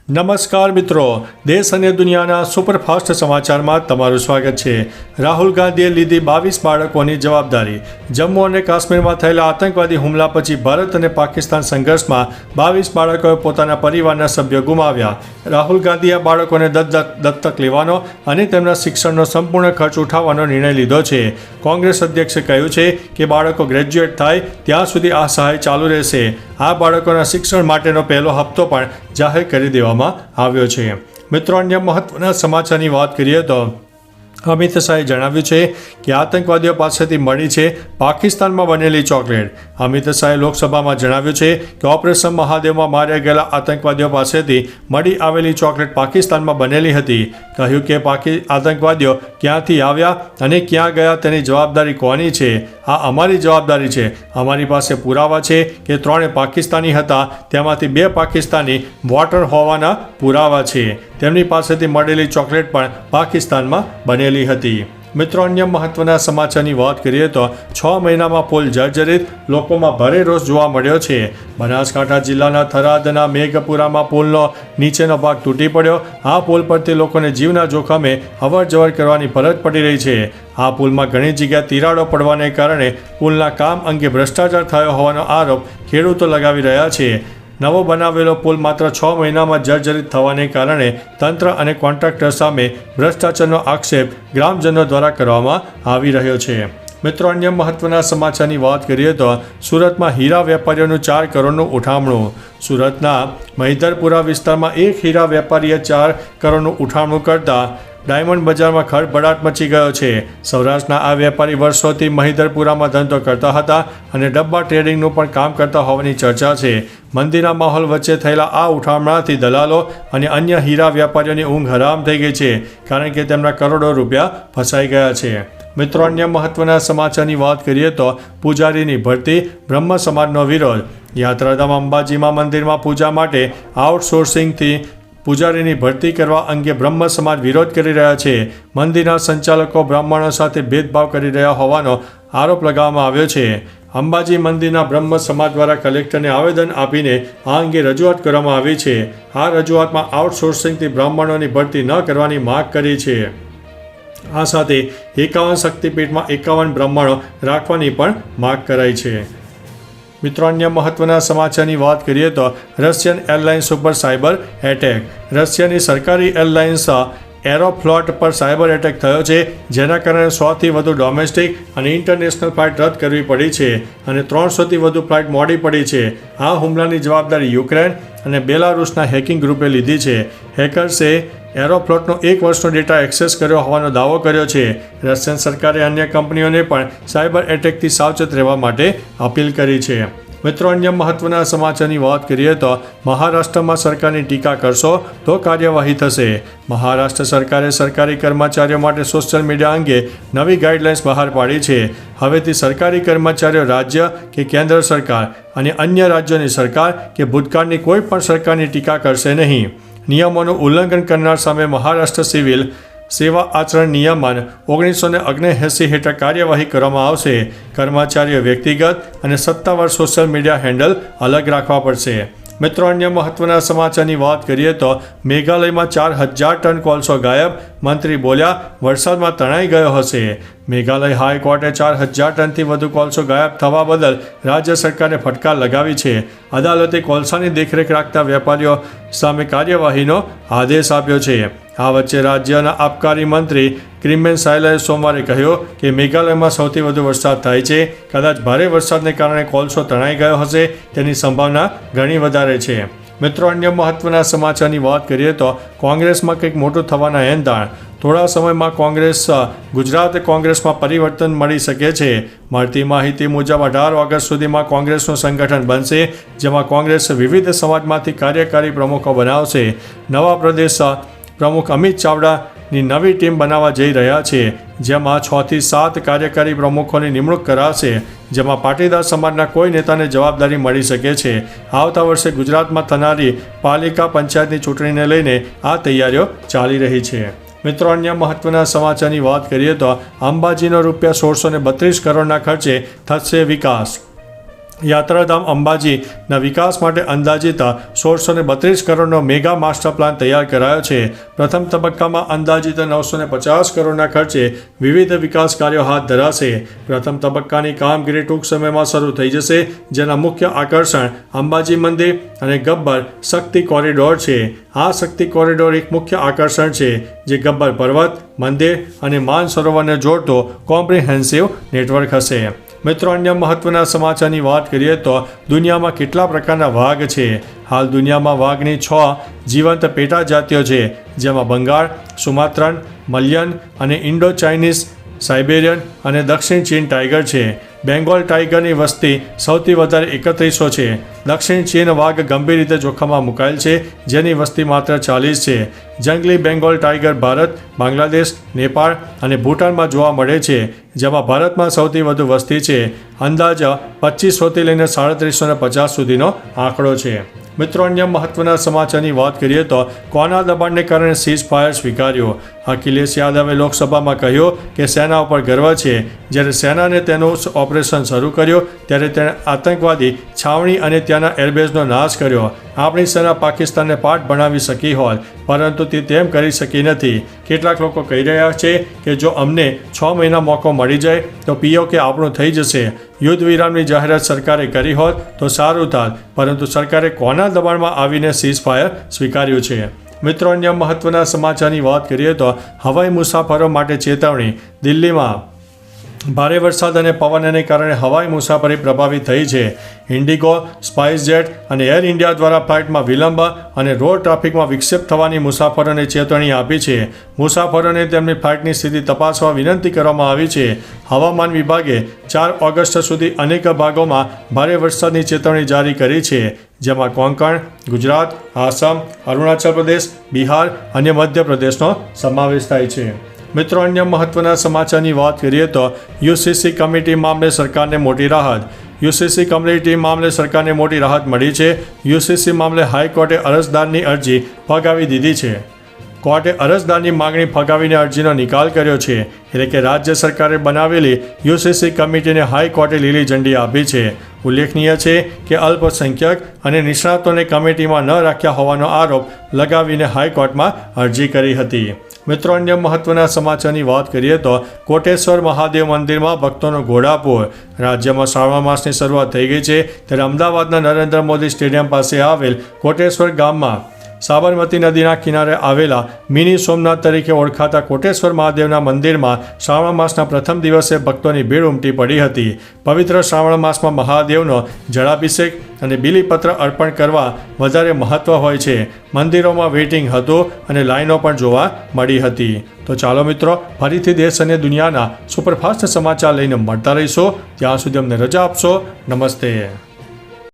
નમસ્કાર મિત્રો, દેશ અને દુનિયાના સુપરફાસ્ટ સમાચારમાં તમારું સ્વાગત છે। રાહુલ ગાંધીએ લીધી 22 બાળકોની જવાબદારી। જમ્મુ અને કાશ્મીરમાં થયેલા આતંકવાદી હુમલા પછી ભારત અને પાકિસ્તાન સંઘર્ષમાં 22 બાળકોએ પોતાના પરિવારના સભ્યો ગુમાવ્યા। રાહુલ ગાંધીએ બાળકોને દત્તક લેવાનો અને તેમના શિક્ષણનો સંપૂર્ણ ખર્ચ ઉઠાવવાનો નિર્ણય લીધો છે। કોંગ્રેસ અધ્યક્ષે કહ્યું છે કે બાળકો ગ્રેજ્યુએટ થાય ત્યાં સુધી આ સહાય ચાલુ રહેશે। આ બાળકોના શિક્ષણ માટેનો પહેલો હપ્તો પણ જાહેર કરી દેવામાં આવ્યો છે। મિત્રો, અન્ય મહત્વના સમાચારની વાત કરીએ તો અમિત શાહે જણાવ્યું છે કે આતંકવાદીઓ પાસેથી મળી છે પાકિસ્તાનમાં બનેલી ચોકલેટ। અમિત શાહે લોકસભામાં જણાવ્યું છે કે ઓપરેશન મહાદેવમાં માર્યા ગયેલા આતંકવાદીઓ પાસેથી મળી આવેલી ચોકલેટ પાકિસ્તાનમાં બનેલી હતી। કહ્યું કે આતંકવાદીઓ ક્યાંથી આવ્યા અને ક્યાં ગયા તેની જવાબદારી કોની છે? આ અમારી જવાબદારી છે। અમારી પાસે પુરાવા છે કે 3 પાકિસ્તાની હતા, તેમાંથી 2 પાકિસ્તાની વોટર હોવાના પુરાવા છે। તેમની પાસેથી મળેલી ચોકલેટ પણ પાકિસ્તાનમાં બનેલી હતી। મિત્રો, અન્ય મહત્વના સમાચારની વાત કરીએ તો 6 મહિનામાં પુલ જર્જરિત, લોકોમાં ભારે રોષ જોવા મળ્યો છે। બનાસકાંઠા જિલ્લાના થરાદના મેઘપુરામાં પુલનો નીચેનો ભાગ તૂટી પડ્યો। આ પુલ પરથી લોકોને જીવના જોખમે અવરજવર કરવાની ફરજ પડી રહી છે। આ પુલમાં ઘણી જગ્યાએ તિરાડો પડવાને કારણે પુલના કામ અંગે ભ્રષ્ટાચાર થયો હોવાનો આરોપ ખેડૂતો લગાવી રહ્યા છે। નવો બનાવેલો પુલ માત્ર 6 મહિનામાં જર્જરિત થવાને કારણે તંત્ર અને કોન્ટ્રાક્ટર સામે ભ્રષ્ટાચારનો આક્ષેપ ગ્રામજનો દ્વારા કરવામાં આવી રહ્યો છે। મિત્રો, અન્ય મહત્વના સમાચારની વાત કરીએ તો સુરતમાં હીરા વેપારીઓનું 4 કરોડનું ઉઠામણું। સુરતના મહિધરપુરા વિસ્તારમાં એક હીરા વેપારીએ 4 કરોડનું ઉઠામણું કરતા ડાયમંડ બજારમાં ખળભળાટ મચી ગયો છે। સૌરાષ્ટ્રના આ વેપારી વર્ષોથી મહિધરપુરામાં ધંધો કરતા હતા અને ડબ્બા ટ્રેડિંગનું પણ કામ કરતા હોવાની ચર્ચા છે। મંદીના માહોલ વચ્ચે થયેલા આ ઉઠામણાથી દલાલો અને અન્ય હીરા વેપારીઓની ઊંઘ હરામ થઈ ગઈ છે, કારણ કે તેમના કરોડો રૂપિયા ફસાઈ ગયા છે। મિત્રો, અન્ય મહત્વના સમાચારની વાત કરીએ તો પૂજારીની ભરતી, બ્રહ્મ સમાજનો વિરોધ। યાત્રાધામ અંબાજીમાં મંદિરમાં પૂજા માટે આઉટસોર્સિંગથી પૂજારીની ભરતી કરવા અંગે બ્રહ્મ સમાજ વિરોધ કરી રહ્યા છે। મંદિરના સંચાલકો બ્રાહ્મણો સાથે ભેદભાવ કરી રહ્યા હોવાનો આરોપ લગાવવામાં આવ્યો છે। અંબાજી મંદિરના બ્રહ્મ સમાજ દ્વારા કલેક્ટરને આવેદન આપીને આ અંગે રજૂઆત કરવામાં આવી છે। આ રજૂઆતમાં આઉટસોર્સિંગથી બ્રાહ્મણોની ભરતી ન કરવાની માંગ કરી છે। આ સાથે 51 શક્તિપીઠમાં 51 બ્રાહ્મણો રાખવાની પણ માંગ કરાઈ છે। મિત્રો, અન્ય મહત્વના સમાચારની વાત કરીએ તો રશિયન એરલાઇન્સ ઉપર સાયબર એટેક। રશિયાની સરકારી એરલાઇન્સ એરોફ્લોટ પર સાયબર એટેક થયો છે, જેના કારણે 100થી વધુ ડોમેસ્ટિક અને ઇન્ટરનેશનલ ફ્લાઇટ રદ કરવી પડી છે અને 300થી વધુ ફ્લાઇટ મોડી પડી છે। આ હુમલાની જવાબદારી યુક્રેન અને બેલારુસના હેકિંગ ગ્રુપે લીધી છે। હેકર્સે એરોફ્લોટનો 1 વર્ષનો ડેટા એક્સેસ કર્યો હોવાનો દાવો કર્યો છે। રશિયન સરકારે અન્ય કંપનીઓને પણ સાયબર એટેકથી સાવચેત રહેવા માટે અપીલ કરી છે। મિત્રો, અન્ય મહત્વના સમાચારની વાત કરીએ તો મહારાષ્ટ્રમાં સરકારની ટીકા કરશો તો કાર્યવાહી થશે। મહારાષ્ટ્ર સરકારે સરકારી કર્મચારીઓ માટે સોશિયલ મીડિયા અંગે નવી ગાઈડલાઇન્સ બહાર પાડી છે। હવેથી સરકારી કર્મચારીઓ રાજ્ય કે કેન્દ્ર સરકાર અને અન્ય રાજ્યોની સરકાર કે ભૂતકાળની કોઈ પણ સરકારની ટીકા કરશે નહીં। નિયમોનું ઉલ્લંઘન કરનાર સામે મહારાષ્ટ્ર સિવિલ સેવા આચરણ નિયમન 1979 હેઠળ કાર્યવાહી કરવામાં આવશે। કર્મચારીઓ વ્યક્તિગત અને સત્તાવાર સોશિયલ મીડિયા હેન્ડલ અલગ રાખવા પડશે। મિત્રો, અન્ય મહત્વના સમાચારની વાત કરીએ તો મેઘાલયમાં 4000 ટન કોલસો ગાયબ। મંત્રી બોલ્યા, વરસાદમાં તણાઈ ગયો હશે। મેઘાલય હાઈકોર્ટે 4000 ટનથી વધુ કોલસો ગાયબ થવા બદલ રાજ્ય સરકારને ફટકાર લગાવી છે। અદાલતે કોલસાની દેખરેખ રાખતા વેપારીઓ સામે કાર્યવાહીનો આદેશ આપ્યો છે। આ વચ્ચે રાજ્યના આબકારી મંત્રી ક્રિમેન સાયલાએ સોમવારે કહ્યું કે મેઘાલયમાં સૌથી વધુ વરસાદ થાય છે। કદાચ ભારે વરસાદને કારણે કોલસો તણાઈ ગયો હશે તેની સંભાવના ઘણી વધારે છે। મિત્રો, અન્ય મહત્વના સમાચારની વાત કરીએ તો કોંગ્રેસમાં કંઈક મોટું થવાના એંધાણ। થોડા સમયમાં ગુજરાત કોંગ્રેસમાં પરિવર્તન મળી શકે છે। મળતી માહિતી મુજબ 18 ઓગસ્ટ સુધીમાં કોંગ્રેસનું સંગઠન બનશે, જેમાં કોંગ્રેસ વિવિધ સમાજમાંથી કાર્યકારી પ્રમુખો બનાવશે। નવા પ્રદેશ પ્રમુખ અમિત ચાવડાની નવી ટીમ બનાવવા જઈ રહ્યા છે, જેમાં 6 થી 7 કાર્યકારી પ્રમુખોની નિમણૂક કરાશે, જેમાં પાટીદાર સમાજના કોઈ નેતાને જવાબદારી મળી શકે છે। આવતા વર્ષે ગુજરાતમાં થનારી પાલિકા પંચાયતની ચૂંટણીને લઈને આ તૈયારીઓ ચાલી રહી છે। મિત્રો, અન્ય મહત્વના સમાચારની વાત કરીએ તો અંબાજીનો રૂપિયા 1632 કરોડના ખર્ચે થશે વિકાસ। યાત્રાધામ અંબાજીના વિકાસ માટે અંદાજિત 1632 કરોડનો મેગા માસ્ટર પ્લાન તૈયાર કરાયો છે. પ્રથમ તબક્કામાં અંદાજિત 950 કરોડના ખર્ચે વિવિધ વિકાસ કાર્યો હાથ ધરાશે. પ્રથમ તબક્કાની કામગીરી ટૂંક સમયમાં શરૂ થઈ જશે, જેના મુખ્ય આકર્ષણ અંબાજી મંદિર અને ગબ્બર શક્તિ કોરિડોર છે. આ શક્તિ કોરિડોર એક મુખ્ય આકર્ષણ છે, જે ગબ્બર પર્વત, મંદિર અને માનસરોવરને જોડતો કોમ્પ્રિહેન્સિવ નેટવર્ક હશે. મિત્રો, અન્ય મહત્વના સમાચારની વાત કરીએ તો દુનિયામાં કેટલા પ્રકારના વાઘ છે. હાલ દુનિયામાં વાઘની 6 જીવંત પેટા જાતિઓ છે, જેમાં બંગાળ, સુમાત્રન, મલયન અને ઇન્ડો ચાઇનીઝ, સાઇબેરિયન અને દક્ષિણ ચીન ટાઈગર છે. બેંગોલ ટાઈગરની વસ્તી સૌથી વધારે 3100 છે. દક્ષિણ ચીન વાઘ ગંભીર રીતે જોખમમાં મુકાયેલ છે, જેની વસ્તી માત્ર 40 છે. જંગલી બેંગોલ ટાઈગર ભારત, બાંગ્લાદેશ, નેપાળ અને ભૂટાનમાં જોવા મળે છે, જેમાં ભારતમાં સૌથી વધુ વસ્તી છે. અંદાજ 2500થી લઈને 3750 સુધીનો આંકડો છે. મિત્રો, અન્ય મહત્વના સમાચારની વાત કરીએ તો કોના દબાણને કારણે સીઝ ફાયર સ્વીકાર્યો. અખિલેશ યાદવે લોકસભામાં કહ્યું કે સેના ઉપર ગર્વ છે. જ્યારે સેનાને તેનું ઓપરેશન શરૂ કર્યું ત્યારે તેણે આતંકવાદી છાવણી અને ત્યાંના એરબેઝનો નાશ કર્યો. આપણી સેના પાકિસ્તાનને પાઠ ભણાવી શકી હોત, પરંતુ તે તેમ કરી શકી નથી. કેટલાક લોકો કહી રહ્યા છે કે જો અમને 6 મહિના મોકો મળી જાય તો POK આપણું થઈ જશે. યુદ્ધ વિરામની જાહેરાત સરકારે કરી હોત તો સારું થાત, પરંતુ સરકારે કોના દબાણમાં આવીને સીઝ ફાયર સ્વીકાર્યું છે. મિત્રો, અન્ય મહત્વના સમાચારની વાત કરીએ તો હવાઈ મુસાફરો માટે ચેતવણી. દિલ્હીમાં ભારે વરસાદ અને પવનને કારણે હવાઈ મુસાફરી પ્રભાવિત થઈ છે. ઇન્ડિગો, સ્પાઇસજેટ અને એર ઇન્ડિયા દ્વારા ફ્લાઇટમાં વિલંબ અને રોડ ટ્રાફિકમાં વિક્ષેપ થવાની મુસાફરોને ચેતવણી આપી છે. મુસાફરોને તેમની ફ્લાઇટની સ્થિતિ તપાસવા વિનંતી કરવામાં આવી છે. હવામાન વિભાગે 4 ઓગસ્ટ સુધી અનેક ભાગોમાં ભારે વરસાદની ચેતવણી જારી કરી છે, જેમાં કોંકણ, ગુજરાત, આસામ, અરુણાચલ પ્રદેશ, બિહાર અને મધ્યપ્રદેશનો સમાવેશ થાય છે. મિત્રો, અન્ય મહત્વના સમાચારની વાત કરીએ તો UCC કમિટી મામલે સરકારને મોટી રાહત. UCC કમિટી મામલે સરકારને મોટી રાહત મળી છે. UCC મામલે હાઈકોર્ટે અરજદારની અરજી ફગાવી દીધી છે. કોર્ટે અરજદારની માંગણી ફગાવીને અરજીનો નિકાલ કર્યો છે. એટલે કે રાજ્ય સરકારે બનાવેલી UCC કમિટીને હાઈકોર્ટે લીલી ઝંડી આપી છે. ઉલ્લેખનીય છે કે અલ્પસંખ્યક અને નિષ્ણાતોને કમિટીમાં ન રાખ્યા હોવાનો આરોપ લગાવીને હાઈકોર્ટમાં અરજી કરી હતી. મિત્રો, અન્ય મહત્વના સમાચારની વાત કરીએ તો કોટેશ્વર મહાદેવ મંદિરમાં ભક્તોનો ઘોડાપૂર. રાજ્યમાં શ્રાવણ માસની શરૂઆત થઈ ગઈ છે, ત્યારે અમદાવાદના નરેન્દ્ર મોદી સ્ટેડિયમ પાસે આવેલ કોટેશ્વર ગામમાં સાબરમતી નદીના કિનારે આવેલા મિની સોમનાથ તરીકે ઓળખાતા કોટેશ્વર મહાદેવના મંદિરમાં શ્રાવણ માસના પ્રથમ દિવસે ભક્તોની ભીડ ઉમટી પડી હતી. પવિત્ર શ્રાવણ માસમાં મહાદેવનો જળાભિષેક અને બીલીપત્ર અર્પણ કરવા વધારે મહત્વ હોય છે. મંદિરોમાં વેઇટિંગ હતું અને લાઈનો પણ જોવા મળી હતી. તો ચાલો મિત્રો, ફરીથી દેશ અને દુનિયાના સુપરફાસ્ટ સમાચાર લઈને મળતા રહીશું. ત્યાં સુધી અમને રજા આપશો. નમસ્તે.